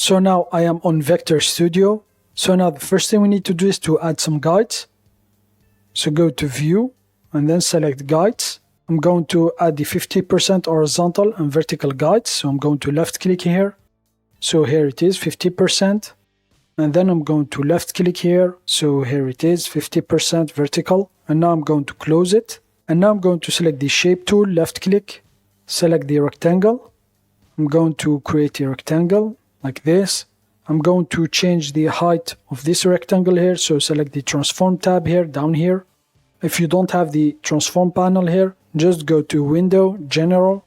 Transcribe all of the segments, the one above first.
So now I am on Vector Studio. So now the first thing we need to do is to add some guides. So go to View and then select Guides. I'm going to add the 50% horizontal and vertical guides. So I'm going to left click here. So here it is, 50%. And then I'm going to left click here. So here it is, 50% vertical. And now I'm going to close it. And now I'm going to select the shape tool, left click, select the rectangle. I'm going to create a rectangle like this. I'm going to change the height of this rectangle here. So select the transform tab here, down here. If you don't have the transform panel here, just go to Window, General,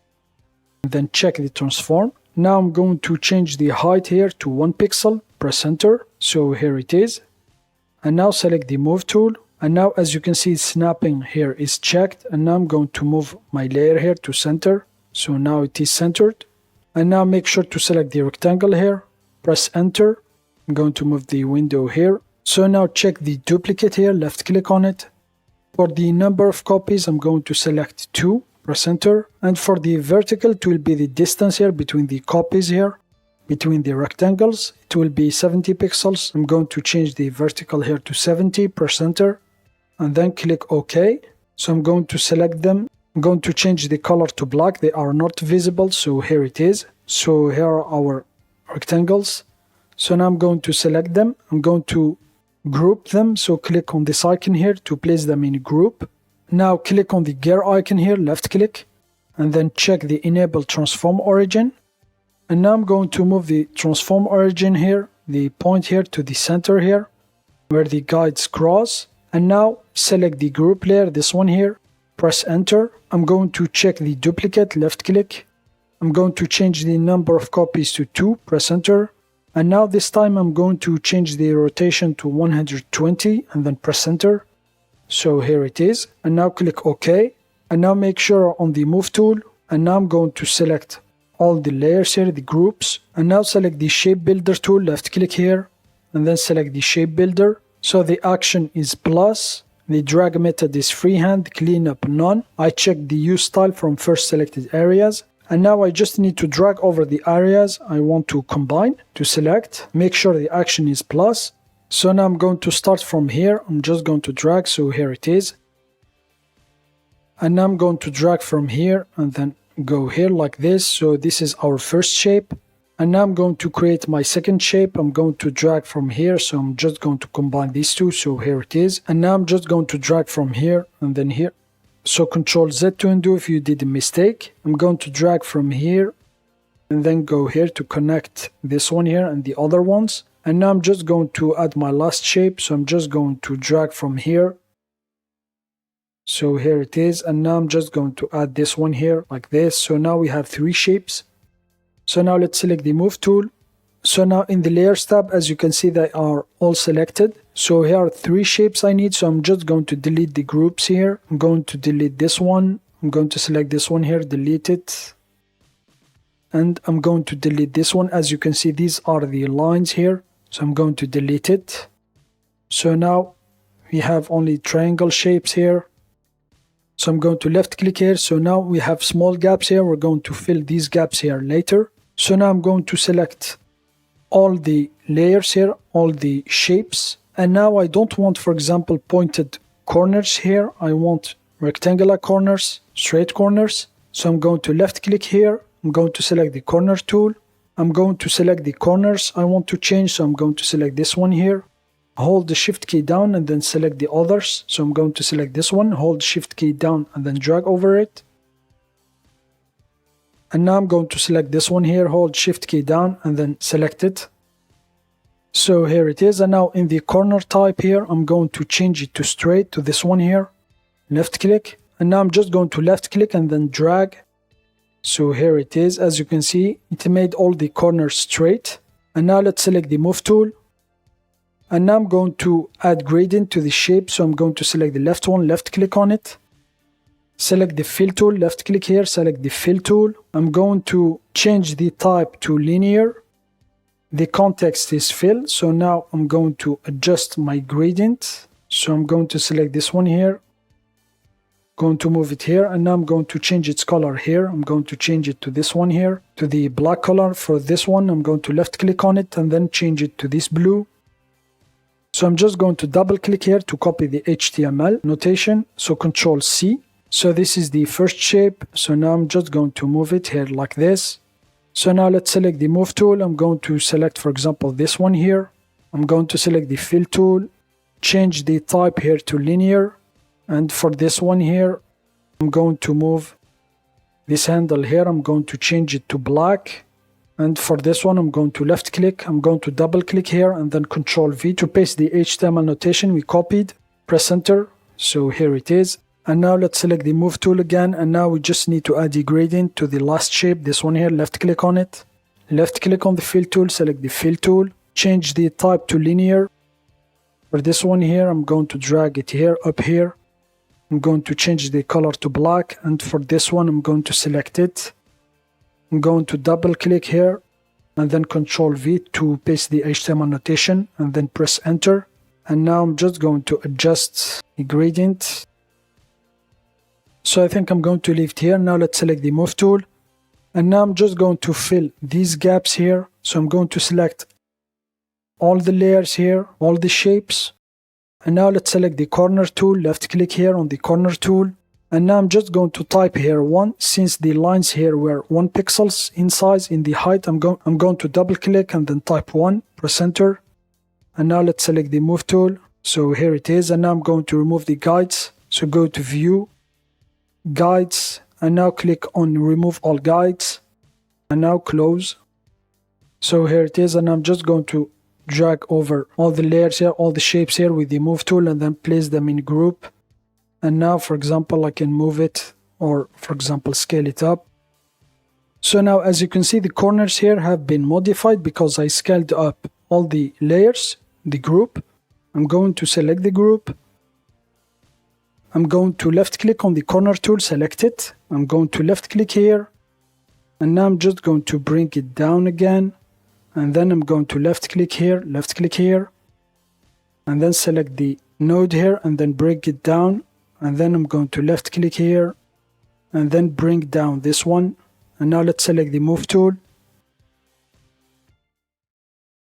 and then check the transform. Now I'm going to change the height here to 1 pixel, press enter. So here it is. And now select the move tool. And now as you can see, snapping here is checked. And now I'm going to move my layer here to center. So now it is centered. And now make sure to select the rectangle here. Press enter. I'm going to move the window here. So now check the duplicate here, left click on it. For the number of copies, I'm going to select 2, press enter. And for the vertical, it will be the distance here between the copies here, between the rectangles. It will be 70 pixels. I'm going to change the vertical here to 70, press enter. And then click OK. So I'm going to select them. I'm going to change the color to black. They are not visible, so here it is. So here are our rectangles. So now I'm going to select them. I'm going to group them. So click on this icon here to place them in a group. Now click on the gear icon here, left click, and then check the enable transform origin. And now I'm going to move the transform origin here, the point here to the center here, where the guides cross. And now select the group layer, this one here, press enter. I'm going to check the duplicate, left click. I'm going to change the number of copies to 2, press enter. And now this time I'm going to change the rotation to 120 and then press enter. So here it is. And now click OK. And now make sure on the move tool. And now I'm going to select all the layers here, the groups. And now select the shape builder tool, left click here. And then select the shape builder. So the action is plus. The drag method is freehand, cleanup none. I checked the use style from first selected areas. And now I just need to drag over the areas I want to combine, to select. Make sure the action is plus. So now I'm going to start from here. I'm just going to drag, so here it is. And now I'm going to drag from here and then go here like this. So this is our first shape. And now I'm going to create my second shape. I'm going to drag from here. So I'm just going to combine these two. So here it is. And now I'm just going to drag from here and then here. So Ctrl Z to undo if you did a mistake. I'm going to drag from here and then go here to connect this one here and the other ones. And now I'm just going to add my last shape. So I'm just going to drag from here. So here it is. And now I'm just going to add this one here like this. So now we have 3 shapes. So now let's select the move tool. So now in the layers tab, as you can see, they are all selected. So here are 3 shapes I need. So I'm just going to delete the groups here. I'm going to delete this one. I'm going to select this one here, delete it. And I'm going to delete this one. As you can see, these are the lines here. So I'm going to delete it. So now we have only triangle shapes here. So I'm going to left click here. So now we have small gaps here. We're going to fill these gaps here later. So now I'm going to select all the layers here, all the shapes. And now I don't want, for example, pointed corners here. I want rectangular corners, straight corners. So I'm going to left click here. I'm going to select the corner tool. I'm going to select the corners I want to change. So I'm going to select this one here. Hold the shift key down and then select the others. So I'm going to select this one, hold shift key down and then drag over it. And now I'm going to select this one here, hold shift key down and then select it. So here it is. And now in the corner type here, I'm going to change it to straight, to this one here. Left click. And now I'm just going to left click and then drag. So here it is. As you can see, it made all the corners straight. And now let's select the move tool. And now I'm going to add gradient to the shape. So I'm going to select the left one, left click on it. Select the fill tool, left click here, select the fill tool. I'm going to change the type to linear. The context is fill. So now I'm going to adjust my gradient. So I'm going to select this one here. Going to move it here, and now I'm going to change its color here. I'm going to change it to this one here, to the black color. For this one, I'm going to left click on it and then change it to this blue. So I'm just going to double click here to copy the HTML notation. So Control C. So this is the first shape. So now I'm just going to move it here like this. So now let's select the move tool. I'm going to select, for example, this one here. I'm going to select the fill tool, change the type here to linear. And for this one here, I'm going to move this handle here. I'm going to change it to black. And for this one, I'm going to left click. I'm going to double click here and then Control V to paste the HTML notation we copied. Press enter. So here it is. And now let's select the move tool again. And now we just need to add the gradient to the last shape. This one here, left click on it. Left click on the fill tool, select the fill tool. Change the type to linear. For this one here, I'm going to drag it here, up here. I'm going to change the color to black. And for this one, I'm going to select it. I'm going to double click here and then Control V to paste the HTML notation and then press enter. And now I'm just going to adjust the gradient. So I think I'm going to leave it here. Now let's select the move tool. And now I'm just going to fill these gaps here. So I'm going to select all the layers here, all the shapes. And now let's select the corner tool, left click here on the corner tool. And now I'm just going to type here 1. Since the lines here were 1 pixels in size, in the height, I'm going to double click and then type 1, press enter. And now let's select the move tool. So here it is. And now I'm going to remove the guides. So go to view, guides, and now click on remove all guides. And now close. So here it is. And I'm just going to drag over all the layers here, all the shapes here with the move tool and then place them in group. And now, for example, I can move it or, for example, scale it up. So now, as you can see, the corners here have been modified because I scaled up all the layers, the group. I'm going to select the group. I'm going to left click on the corner tool, select it. I'm going to left click here. And now I'm just going to bring it down again. And then I'm going to left click here, and then select the node here and then bring it down. And then I'm going to left click here and then bring down this one. And now let's select the move tool.